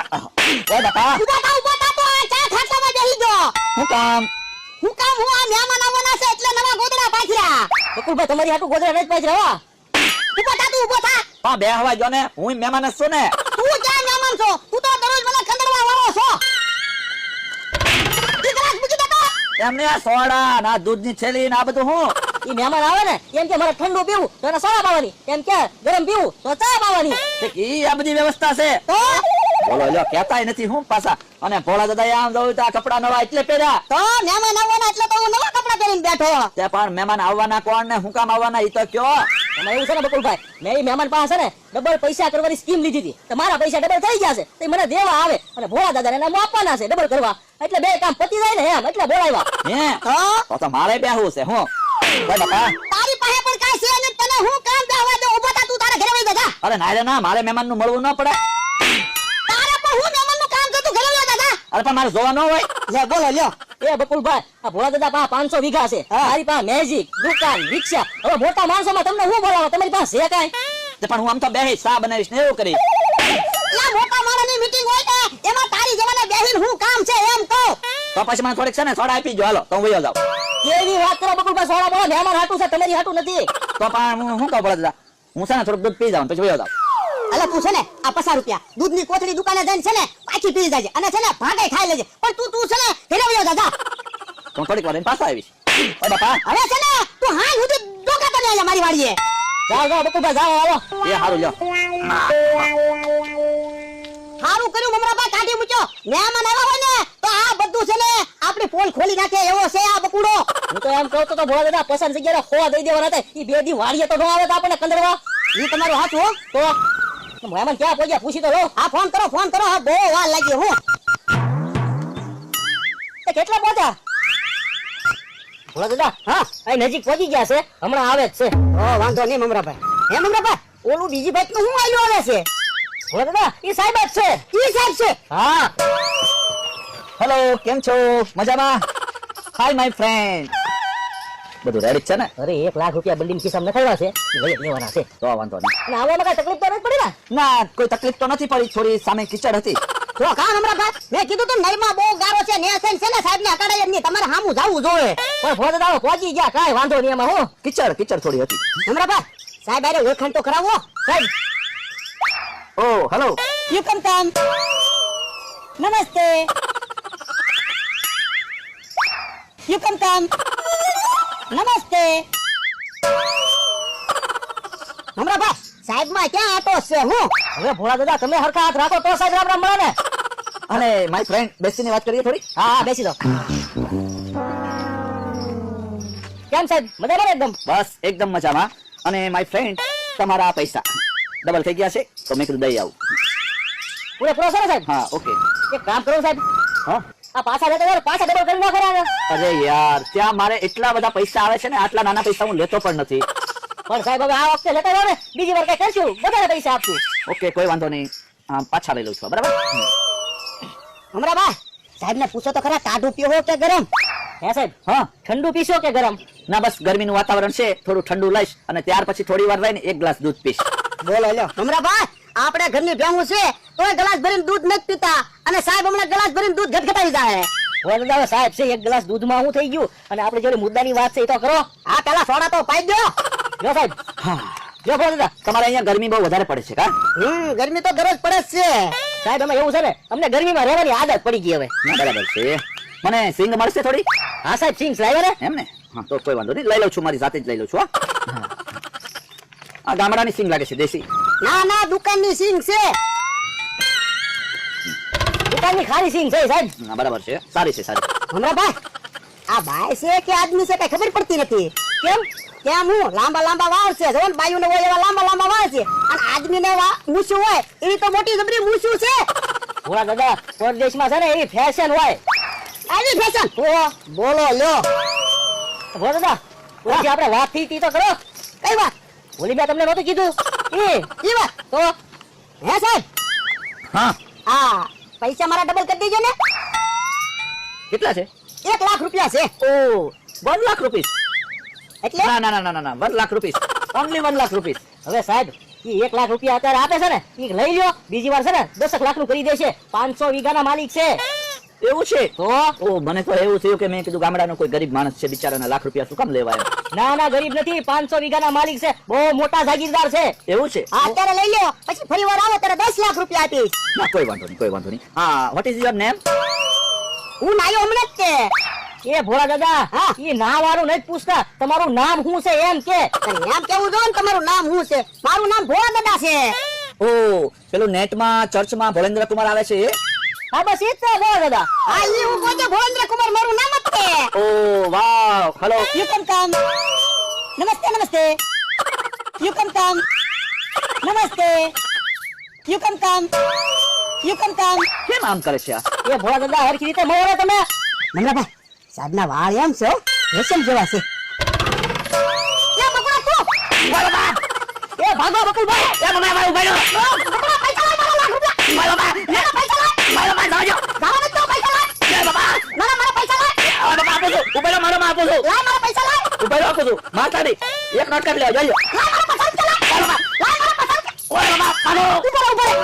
એ બાપા ઉભા થા તો આ ચા ખાટલામાં બેહી જો. હું કામ હું આ મહેમાન આવવાના છે એટલે નવા ગોદડા પાથર્યા. બકુલભાઈ તમારી હાટુ ગોદડા નથી પાથર્યા. ઉભો થા. પા બે હવા જો ને હું મહેમાન જ છું ને. તું ક્યાં મહેમાન છો? તું તો દરરોજ મને ખંડરવા વાળો છો. દીકરા મૂકી દેતો. એમને આ સોડા ના દૂધની થેલી ને આ બધું હું ઈ મહેમાન આવે ને એમ કે મારે ઠંડુ પીવું તો એને સોડા પાવાની, એમ કે ગરમ પીવું તો ચા પાવાની. ઈ આ બધી વ્યવસ્થા છે. તો બોલો લ્યો કહેતાય નથી હું પાછા. અને ભોળા દાદા આમ જોયું તો આ કપડા નવા એટલે પહેર્યા. તો મહેમાન આવવાના એટલે તો હું નવા કપડા પહેરીને બેઠો. તે પણ મહેમાન આવવાના કોણ ને હું કામ આવવાના ઈ તો કયો. એમાં એવું છે ને બકુલભાઈ, મેં ઈ મહેમાન પાસે ને ડબલ પૈસા કરવાની સ્કીમ લીધી હતી. તમારા પૈસા ડબલ થઈ ગયા છે તો ઈ મને દેવા આવે અને ભોળા દાદાને એને આપવાના છે ડબલ કરવા. એટલે બે કામ પતી જાય ને એમ એટલે બોલાવ્યા. હે તો મારે બેહવું છે હું. ઓય બાપા તારી પાસે પણ કાઈ છે ને તને હું કામ બેહવા દે. ઉભો થા તું તારા ઘરે વઈ જા. અરે ના રે ના મારે મહેમાન નું મળવું ન પડે. તારે પણ હું મહેમાનનું કામ કરતું ઘરે વઈ જા. અરે પણ મારે જોવા ન હોય. લે બોલો લ્યો. એ બકુલભાઈ આ ભોળા દાદા પાસે 500 વીઘા છે. મારી પાસે મેજિક દુકાન રિક્ષા. હવે મોટા માણસોમાં તમને હું બોલાવો? તમારી પાસે છે કાંઈ? પણ હું આમ તો બેહી ચા બનાવીશ ને એવું કરી. લા મોટા માણસની મીટિંગ હોય ને એમાં તારી જવાને બેહીને હું કામ છે એમ તો. તો પછી મને થોડીક છે ને સોડા આપી જો હાલો તો હું વયો જાઉં. કેવી વાત કરો બકુલભાઈ, સોડા બોલા મહેમાન હાટું છે તમારી હાટું નથી. તો પણ હું શું કહું ભોળા દાદા, હું છે ને થોડુંક દૂધ પી જાઉં પછી વયો જાઉં. અલા તું છે ને આ 50 રૂપિયા દૂધની કોથળી દુકાને જઈને છે ને પાછી પી જાજે અને છે ને ભાગે ખાઈ લેજે. પણ તું છે ને ઘરે વયો જા. તો હું થોડીક વાર રહીને પાછો આવીશ. ઓય બાપા હવે છે ને તું હાઈ સુધી ડોકા તો લે મારી વાડીએ. જાઓ બકુલભાઈ જાઓ આવો. એ હારું લ્યો. હારું કર્યું મમરાબા કાઢી મૂક્યો. મહેમાન આવ્યા હોય ને તો આ બધું છે ને આપણી પોલ ખોલી નાખે એવો છે આ બકુડો. હું તો એમ કહું તો ભોળા દાદા પસંદ જગ્યાએ ખોવા દઈ દેવાના હતા. ઈ બે દી વાડીએ તો ન આવે તો આપણને કંદરવા. ઈ તમારું હાથ હો. તો મહેમાન ક્યાં પહોંચ્યા પૂછી તો લો. આ ફોન કરો હા બહુ વાર લાગી હું. એ કેટલા પહોંચ્યા? ભોળા દાદા હા અહીં નજીક પહોંચી ગયા છે, હમણાં આવે જ છે. ઓ વાંધો નહીં મમરાભાઈ. હે મમરાભાઈ ઓલું બીજી ભાઈ નું હું આલ્યો આવે છે? ભોળા દાદા ઈ સાહેબ જ છે. ઈ સાહેબ છે. હા હેલો કેમ છો? મજામાં? Hi my friend. બધું રેડી છે ને? અરે 1 લાખ રૂપિયા બિલ્ડિંગ ખિસ્સામાં નખાવ્યા છે, ઈ લઈ જ લેવાના છે. તો વાંધો નહીં. અને આવવામાં કઈ તકલીફ તો નથી પડી ને? ના કોઈ તકલીફ તો નથી પડી, થોડી સામે કીચડ હતી. તો કા મમરાભાઈ મેં કીધું તો નળમાં બહુ ગારો છે ને છે ને સાહેબ ને અકાડાય જ નહીં. તમારે સામું જાવું જોઈએ. પણ ભોળા દાદા પહોંચી ગયા, કાંઈ વાંધો નહીં એમાં. હું કીચડ થોડી હતી. મમરાભાઈ સાહેબ આરે ઓળખાણ તો કરાવો. સાહેબ ઓ હેલો. યુ કમ નમસ્તે. યુ કમ નમસ્તે. મમરાભાઈ સાહેબ માં ક્યાં આટો છે હું? હવે ભોળા દાદા તમે હરખા હાથ રાખો તો સાહેબ રામ રામ મળે ને. અને માય ફ્રેન્ડ બેસીને વાત કરીએ થોડી. હા બેસી જાઓ. કેમ સાહેબ મજામાં ને એકદમ? બસ એકદમ મજામાં. અને માય ફ્રેન્ડ તમારા પૈસા ડબલ થઈ ગયા છે તો મેં કીધું દઈ આવું. પૂરેપૂરો છે ને સાહેબ? હા ઓકે. એક કામ કરો સાહેબ, હા આ પાછા લેતા જાઓ, પાછા ડબલ કરી નાખો ને. અરે યાર ત્યાં મારે એટલા બધા પૈસા આવે છે ને, આટલા નાના પૈસા હું લેતો પણ નથી. પણ સાહેબ હવે આ વખતે લેતા જાઓ ને, બીજી વાર કઈ કરશું વધારે પૈસા આપશું. ઓકે કોઈ વાંધો નહીં. હા પાછા લઈ લઉં છું બરાબર. મમરાભાઈ સાહેબ ને પૂછો તો ખરા ટાઢું પીવો કે ગરમ? હે સાહેબ હા ઠંડુ પીશો કે ગરમ? ના બસ ગરમીનું વાતાવરણ છે, થોડું ઠંડુ લઈશ અને ત્યાર પછી થોડી વાર રહીને 1 ગ્લાસ દૂધ પીશ. બોલો લ્યો મમરાભાઈ આપણે ઘરની ભેંસું છે તો ગ્લાસ ભરીને દૂધ નથી પીતા અને સાહેબ હમણાં ગ્લાસ ભરીને દૂધ ઘટઘટાવી જાય. ભોળા દાદા સાહેબ છે 1 ગ્લાસ દૂધમાં શું થઈ ગયું? અને આપણે જોડે મુદ્દાની વાત છે એ તો કરો. આ પેલા સોડા તો પાઈ દો. જો સાહેબ હા જો ભોળા દાદા તમારે અહીંયા ગરમી બહુ વધારે પડે છે કા? ગરમી તો દરરોજ પડે જ છે. સાહેબ અમે એવું છે ને અમને ગરમીમાં રહેવાની આદત પડી ગઈ હવે. ના બરાબર છે. મને સિંગ મળશે થોડી? હા સાહેબ સિંગ લાવ્યા ને? એમ ને? હા તો કોઈ વાંધો નહીં, લઈ લઉં છું, મારી જાતે જ લઈ લઉં છું. આ ગામડાની સિંગ લાગે છે, દેશી. ના ના દુકાનની સિંગ છે. દુકાનની ખારી સિંગ છે સાહેબ. ના બરાબર છે, સારી છે સારી. મમરાભાઈ આ બાય છે કે આદમી છે કઈ ખબર પડતી નથી. કેમ? કેમ હું લાંબા લાંબા વાળ છે જો બાયુ ને હોય એવા લાંબા લાંબા વાળ છે અને આદમી ને મૂછું હોય એવી તો મોટી જબરી મૂછું છે. ભોળા દાદા પરદેશમાં છે ને એવી ફેશન હોય. આવી ફેશન તો બોલો લ્યો. ભોળા દાદા ઓછી આપણે વાત થઈ હતી તો કરો. કઈ વાત? ઓલી મેં તમને નહોતું કીધું ઈ વાત તો? હે સાહેબ હા હા પૈસા મારા ડબલ કરી દેજો ને. કેટલા છે? 1 લાખ રૂપિયા છે. ઓ 1 લાખ રૂપીસ? એટલે ના ના ના ના ના 1 lakh rupees, only 1 lakh rupees. હવે સાહેબ ઈ 1 લાખ રૂપિયા અત્યારે આપે છે ને ઈ લઈ લ્યો, બીજી વાર છે ને 10 લાખ નું કરી દેશે. 500 વીઘાના માલિક છે. એવું છે તો ઓ મને તો એવું થયું કે મેં કીધું ગામડાનો કોઈ ગરીબ માણસ છે, બિચારાના લાખ રૂપિયા શું કામ લેવા આવ્યો. ના ના ગરીબ નથી, 500 વીઘાના માલિક છે, બહુ મોટા જાગીરદાર છે. એવું છે? હા અત્યારે લઈ લ્યો, પછી ફરી વાર આવો ત્યારે 10 લાખ રૂપિયા આપીશ. ના કોઈ વાંધો નહીં, કોઈ વાંધો નહીં. હા, વોટ ઇઝ યોર નેમ? હું નાયો હમણાં જ તે. એ ભોળા દાદા, હા. ઈ નામ વાળું નથી પૂછતા, તમારું નામ શું છે એમ કે. અરે એમ કેવું જો ને તમારું નામ શું છે? મારું નામ ભોળા દાદા છે. ઓ પેલું નેટમાં ચર્ચમાં ભોળેન્દ્ર કુમાર આવે છે એ? હા બસ ઈ જ છે ભોળા દાદા. હા ઈ હું પોતે ભોળેન્દ્ર કુમાર, મારું નામ જ છે. ઓ વાવ, હેલો. You can come. નમસ્તે નમસ્તે. You can come. નમસ્તે. You can come. You can come. કેમ આમ કરે છે આ? એ ભોળા દાદા હરખી રીતે મળો તમે. મંગળાભાઈ સાહેબના વાળ એમ છે હો, રેશમ જેવા છે. એ બકુડા તું. એ ભાગો બકુલભાઈ. એ મમ્મી ભાઈ ઉભા રહો. બકુડા પૈસા લાવ, મારા લાખ રૂપિયા. મારો બા, મારા પૈસા લાવ. મારો બા જાજો. મારા બચ્ચો પૈસા લાવ. એ બાબા, મારા પૈસા લાવ. આ બાબા આપો છો. ઉભા રહો, મારો માં આપો છો. લાવ મારા પૈસા લાવ. ઉભા રહો, આપો છો. માતાડી એક નોટ કરી લેજો જોજો. લાવ મારા પૈસા લાવ. મારો બા, લાવ મારા પૈસા. ઓય બાબા, પાડો. ઉભો રહો, ઉભો રહો.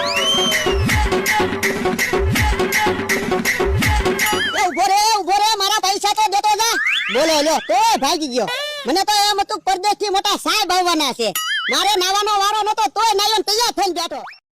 ઉભો રે મારા પૈસા તો દેતો જા. બોલો લ્યો તો ભાગી ગયો. મને તો એમ હતું પરદેશથી મોટા સાહેબ આવવાના છે. મારે નાવાનો વારો નતો તોય નાયો ને તૈયાર થઈને બેઠો.